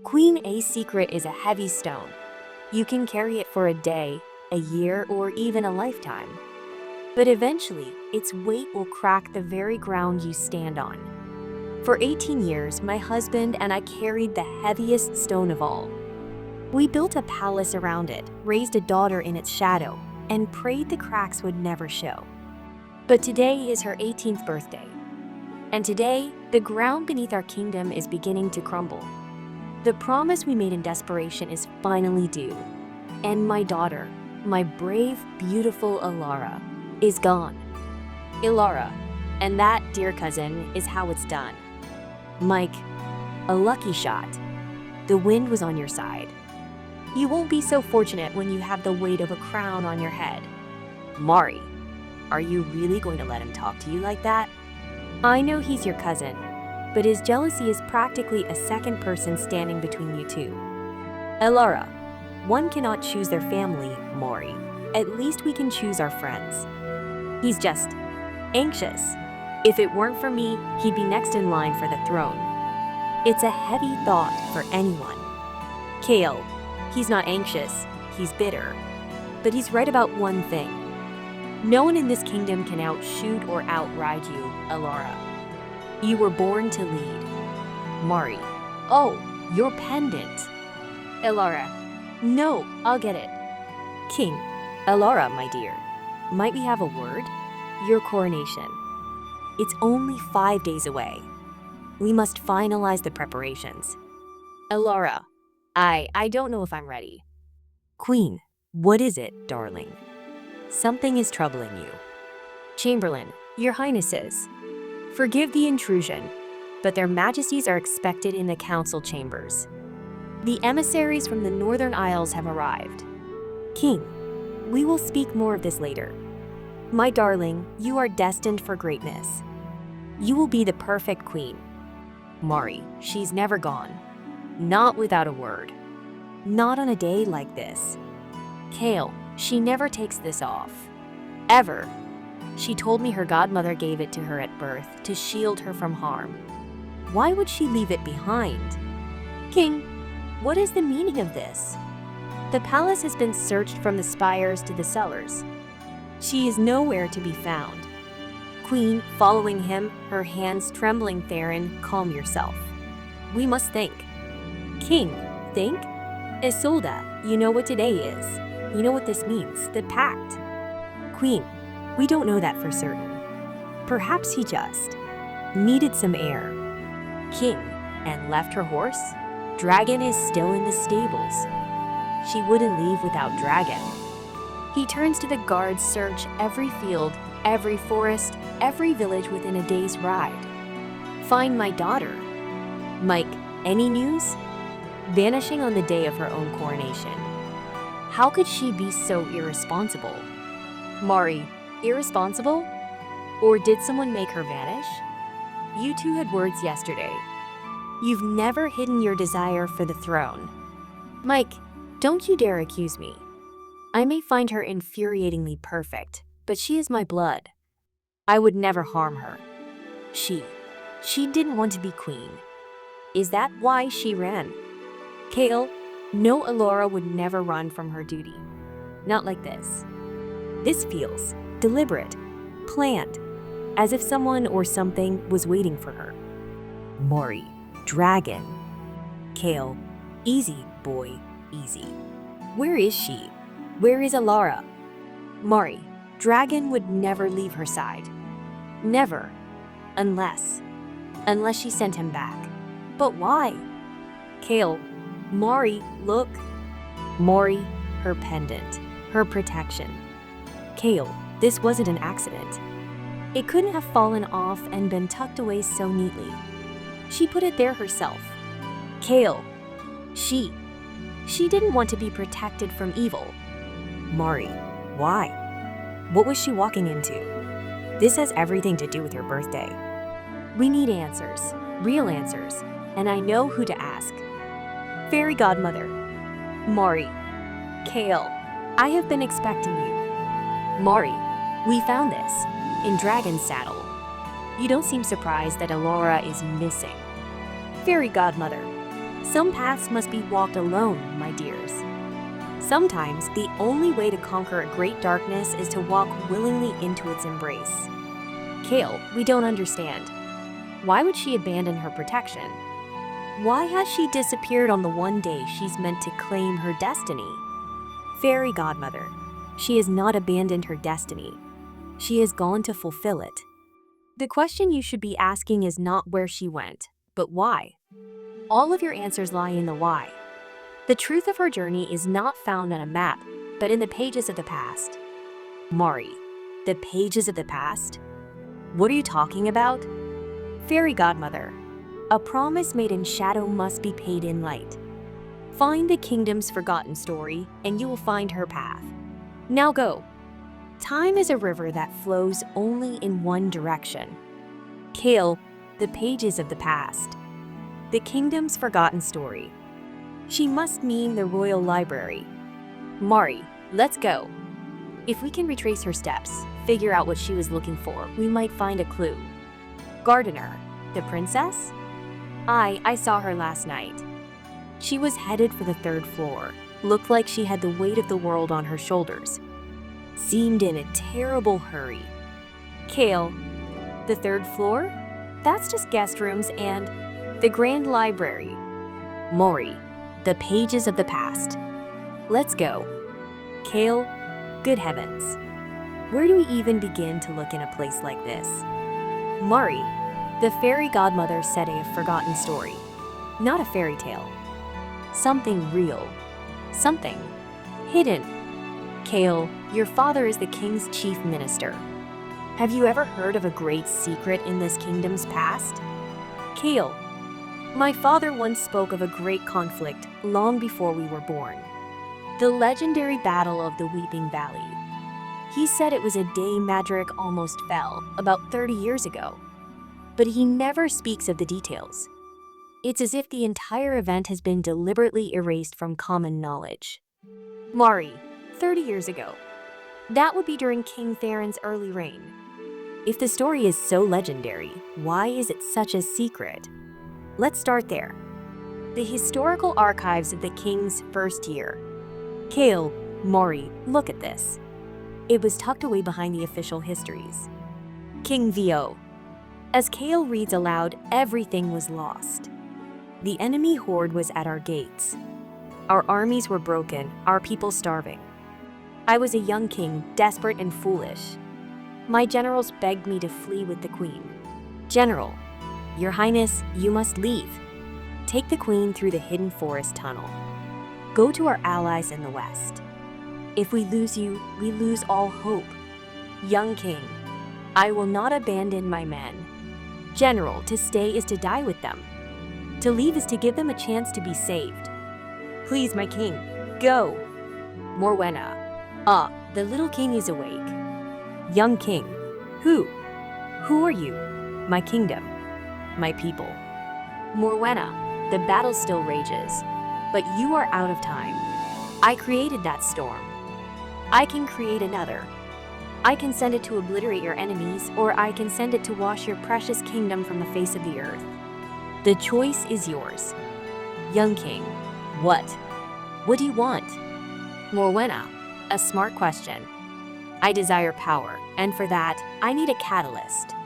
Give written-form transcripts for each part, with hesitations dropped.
Queen A secret is a heavy stone. You can carry it for a day, a year, or even a lifetime. But eventually, its weight will crack the very ground you stand on. For 18 years, my husband and I carried the heaviest stone of all. We built a palace around it, raised a daughter in its shadow, and prayed the cracks would never show. But today is her 18th birthday. And today, the ground beneath our kingdom is beginning to crumble. The promise we made in desperation is finally due. And my daughter, my brave, beautiful Alara, is gone. Ilara, and that, dear cousin, is how it's done. Mike, a lucky shot. The wind was on your side. You won't be so fortunate when you have the weight of a crown on your head. Mari, are you really going to let him talk to you like that? I know he's your cousin, but his jealousy is practically a second person standing between you two. Elara, one cannot choose their family, Mari. At least we can choose our friends. He's just anxious. If it weren't for me, he'd be next in line for the throne. It's a heavy thought for anyone. Kale, he's not anxious, he's bitter. But he's right about one thing. No one in this kingdom can outshoot or outride you, Alara. You were born to lead. Mari, oh, your pendant. Elara, no, I'll get it. King, Alara, my dear, might we have a word? Your coronation. It's only 5 days away. We must finalize the preparations. Alara, I don't know if I'm ready. Queen, what is it, darling? Something is troubling you. Chamberlain, your highnesses, forgive the intrusion, but their majesties are expected in the council chambers. The emissaries from the Northern Isles have arrived. King, we will speak more of this later. My darling, you are destined for greatness. You will be the perfect queen. Mari, she's never gone. Not without a word. Not on a day like this. Kale, she never takes this off. Ever. She told me her godmother gave it to her at birth to shield her from harm. Why would she leave it behind? King, what is the meaning of this? The palace has been searched from the spires to the cellars. She is nowhere to be found. Queen, following him, her hands trembling. Theron, calm yourself. We must think. King, think? Isolda, you know what today is. You know what this means, the pact. Queen, we don't know that for certain. Perhaps he just needed some air. King, and left her horse? Dragon is still in the stables. She wouldn't leave without Dragon. He turns to the guards, search every field, every forest, every village within a day's ride. Find my daughter. Mike, any news? Vanishing on the day of her own coronation. How could she be so irresponsible? Mari, irresponsible? Or did someone make her vanish? You two had words yesterday. You've never hidden your desire for the throne. Mike, don't you dare accuse me. I may find her infuriatingly perfect, but she is my blood. I would never harm her. She didn't want to be queen. Is that why she ran? Kale, no, Alora would never run from her duty. Not like this. This feels deliberate, planned, as if someone or something was waiting for her. Mari, Dragon. Kale, easy, boy, easy. Where is she? Where is Alara? Mari, Dragon would never leave her side. Never. Unless she sent him back. But why? Kale, Mari, look. Mari, her pendant, her protection. Kale, this wasn't an accident. It couldn't have fallen off and been tucked away so neatly. She put it there herself. Kale, she didn't want to be protected from evil. Mari, why? What was she walking into? This has everything to do with her birthday. We need answers, real answers, and I know who to ask. Fairy godmother. Mari. Kale, I have been expecting you. Mari, we found this in Dragon's Saddle. You don't seem surprised that Alora is missing. Fairy godmother. Some paths must be walked alone, my dears. Sometimes the only way to conquer a great darkness is to walk willingly into its embrace. Kale, we don't understand. Why would she abandon her protection? Why has she disappeared on the one day she's meant to claim her destiny? Fairy godmother, she has not abandoned her destiny. She has gone to fulfill it. The question you should be asking is not where she went, but why. All of your answers lie in the why. The truth of her journey is not found on a map, but in the pages of the past. Mari, the pages of the past? What are you talking about? Fairy godmother, a promise made in shadow must be paid in light. Find the kingdom's forgotten story, and you will find her path. Now go. Time is a river that flows only in one direction. Kale, the pages of the past. The kingdom's forgotten story. She must mean the royal library. Mari, let's go. If we can retrace her steps, figure out what she was looking for, we might find a clue. Gardener, the princess? I saw her last night. She was headed for the 3rd floor, looked like she had the weight of the world on her shoulders. Seemed in a terrible hurry. Kale, the 3rd floor? That's just guest rooms and the grand library. Mori, the pages of the past. Let's go. Kale, good heavens. Where do we even begin to look in a place like this? Mari, the fairy godmother said a forgotten story, not a fairy tale. Something real, something hidden. Kale, your father is the king's chief minister. Have you ever heard of a great secret in this kingdom's past? Kale, my father once spoke of a great conflict long before we were born. The legendary Battle of the Weeping Valley. He said it was a day Madric almost fell, about 30 years ago. But he never speaks of the details. It's as if the entire event has been deliberately erased from common knowledge. Mari, 30 years ago. That would be during King Theron's early reign. If the story is so legendary, why is it such a secret? Let's start there. The historical archives of the king's first year. Kale, Mori, look at this. It was tucked away behind the official histories. King Vo. As Kale reads aloud, everything was lost. The enemy horde was at our gates. Our armies were broken, our people starving. I was a young king, desperate and foolish. My generals begged me to flee with the queen. General, Your Highness, you must leave. Take the queen through the hidden forest tunnel. Go to our allies in the west. If we lose you, we lose all hope. Young king, I will not abandon my men. General, to stay is to die with them. To leave is to give them a chance to be saved. Please, my king, go. Morwenna. Ah, the little king is awake. Young king. Who? Who are you? My kingdom. My people. Morwenna, the battle still rages, but you are out of time. I created that storm. I can create another. I can send it to obliterate your enemies, or I can send it to wash your precious kingdom from the face of the earth. The choice is yours. Young king, what? What do you want? Morwenna, a smart question. I desire power, and for that, I need a catalyst.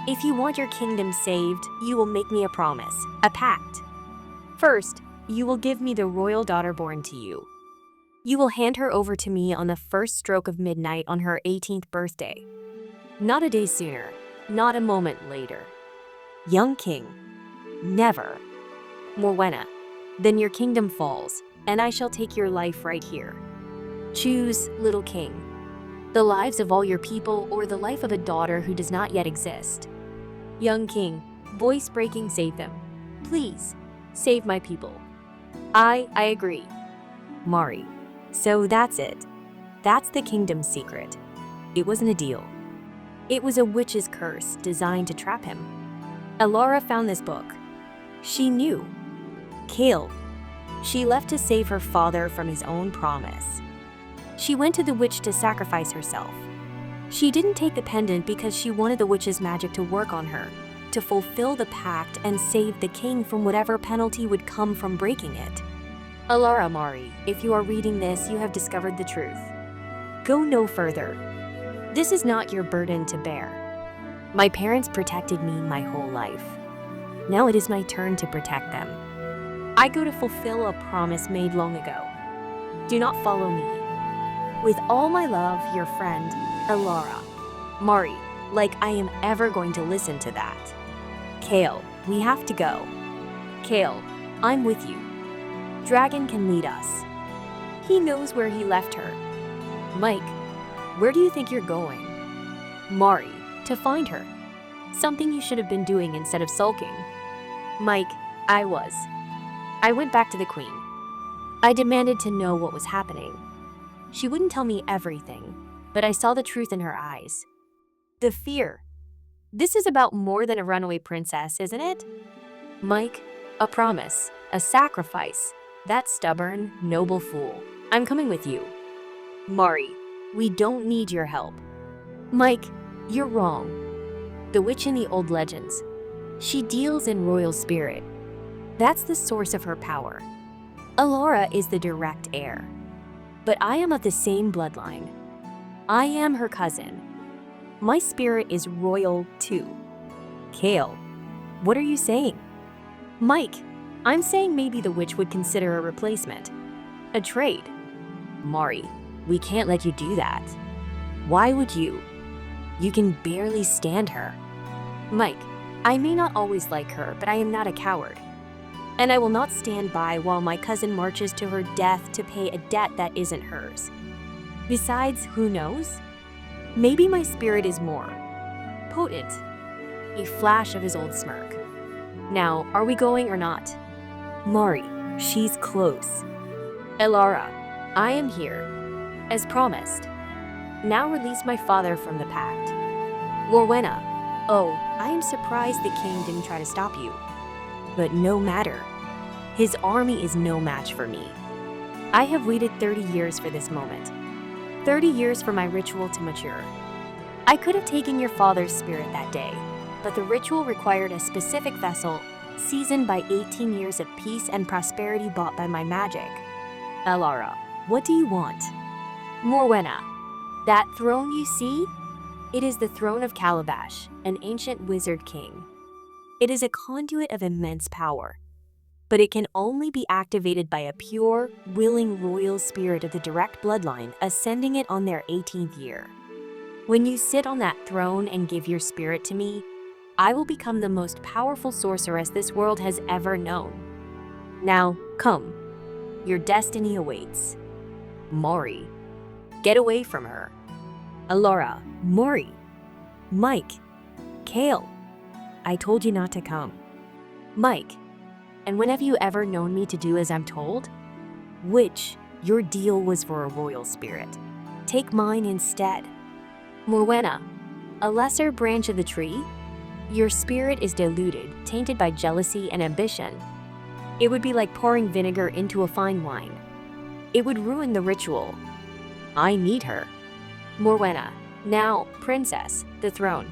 If you want your kingdom saved, you will make me a promise, a pact. First, you will give me the royal daughter born to you. You will hand her over to me on the first stroke of midnight on her 18th birthday. Not a day sooner, not a moment later. Young king, never. Morwenna, then your kingdom falls, and I shall take your life right here. Choose, little king, the lives of all your people or the life of a daughter who does not yet exist. Young king, voice breaking, save them. Please, save my people. I agree. Mari, so that's it. That's the kingdom's secret. It wasn't a deal. It was a witch's curse designed to trap him. Alara found this book. She knew. Kale. She left to save her father from his own promise. She went to the witch to sacrifice herself. She didn't take the pendant because she wanted the witch's magic to work on her. to fulfill the pact and save the king from whatever penalty would come from breaking it. Alara Mari, if you are reading this, you have discovered the truth. Go no further. This is not your burden to bear. My parents protected me my whole life. Now it is my turn to protect them. I go to fulfill a promise made long ago. Do not follow me. With all my love, your friend, Alara Mari, like I am ever going to listen to that. Kale, we have to go. Kale, I'm with you. Dragon can lead us. He knows where he left her. Mike, where do you think you're going? Mari, to find her. Something you should have been doing instead of sulking. Mike, I went back to the queen. I demanded to know what was happening. She wouldn't tell me everything, but I saw the truth in her eyes. The fear. This is about more than a runaway princess, isn't it? Mike, a promise, a sacrifice. That stubborn, noble fool. I'm coming with you. Mari, we don't need your help. Mike, you're wrong. The witch in the old legends. She deals in royal spirit. That's the source of her power. Alara is the direct heir. But I am of the same bloodline. I am her cousin. My spirit is royal too. Kale, what are you saying? Mike, I'm saying maybe the witch would consider a replacement. A trade. Mari, we can't let you do that. Why would you? You can barely stand her. Mike, I may not always like her, but I am not a coward. And I will not stand by while my cousin marches to her death to pay a debt that isn't hers. Besides, who knows? Maybe my spirit is more potent. A flash of his old smirk. Now, are we going or not? Mari, she's close. Alara, I am here, as promised. Now release my father from the pact. Morwenna, oh, I am surprised the king didn't try to stop you. But no matter. His army is no match for me. I have waited 30 years for this moment. 30 years for my ritual to mature. I could have taken your father's spirit that day, but the ritual required a specific vessel seasoned by 18 years of peace and prosperity bought by my magic. Alara, what do you want? Morwenna, that throne you see? It is the throne of Calabash, an ancient wizard king. It is a conduit of immense power, but it can only be activated by a pure, willing royal spirit of the direct bloodline ascending it on their 18th year. When you sit on that throne and give your spirit to me, I will become the most powerful sorceress this world has ever known. Now, come. Your destiny awaits. Mari, get away from her. Alara, Mari, Mike, Kale. I told you not to come. Mike, and when have you ever known me to do as I'm told? Witch, your deal was for a royal spirit. Take mine instead. Morwenna, a lesser branch of the tree? Your spirit is diluted, tainted by jealousy and ambition. It would be like pouring vinegar into a fine wine. It would ruin the ritual. I need her. Morwenna, now, princess, the throne.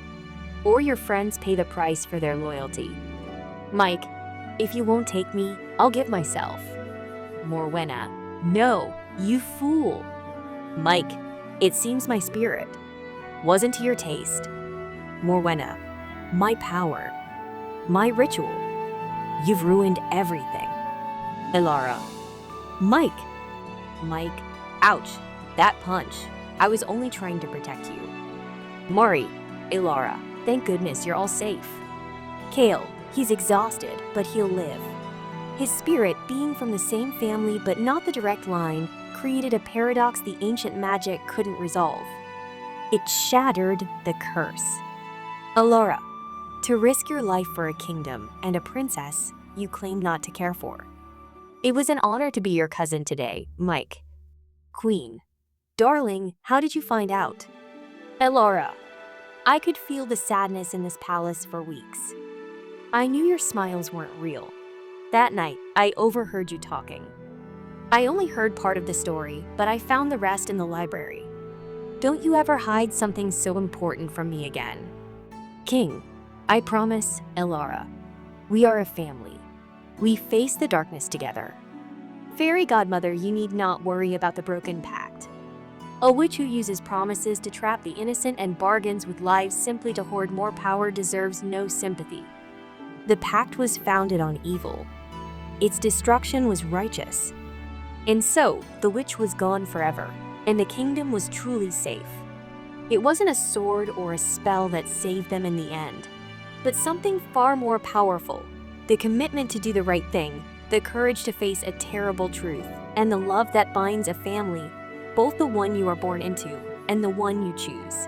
Or your friends pay the price for their loyalty. Mike, if you won't take me, I'll give myself. Morwenna, no, you fool. Mike, it seems my spirit wasn't to your taste. Morwenna, my power, my ritual. You've ruined everything. Alara, Mike, ouch, that punch. I was only trying to protect you. Mari, Alara, thank goodness you're all safe. Kale, he's exhausted, but he'll live. His spirit, being from the same family but not the direct line, created a paradox the ancient magic couldn't resolve. It shattered the curse. Alara, to risk your life for a kingdom and a princess you claim not to care for. It was an honor to be your cousin today, Mike. Queen, darling, how did you find out? Alara, I could feel the sadness in this palace for weeks. I knew your smiles weren't real. That night, I overheard you talking. I only heard part of the story, but I found the rest in the library. Don't you ever hide something so important from me again. King, I promise, Elara. We are a family. We face the darkness together. Fairy godmother, you need not worry about the broken pact. A witch who uses promises to trap the innocent and bargains with lives simply to hoard more power deserves no sympathy. The pact was founded on evil. Its destruction was righteous. And so, the witch was gone forever, and the kingdom was truly safe. It wasn't a sword or a spell that saved them in the end, but something far more powerful: the commitment to do the right thing, the courage to face a terrible truth, and the love that binds a family, both the one you are born into and the one you choose.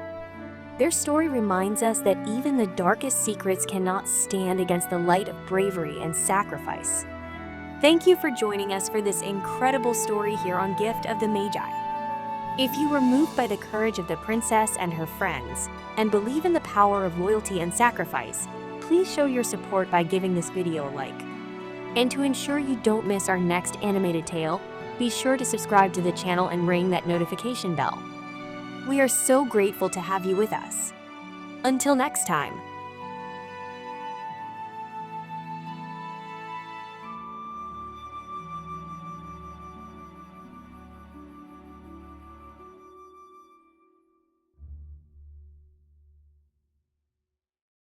Their story reminds us that even the darkest secrets cannot stand against the light of bravery and sacrifice. Thank you for joining us for this incredible story here on Gift of the Magi. If you were moved by the courage of the princess and her friends, and believe in the power of loyalty and sacrifice, please show your support by giving this video a like. And to ensure you don't miss our next animated tale, be sure to subscribe to the channel and ring that notification bell. We are so grateful to have you with us. Until next time.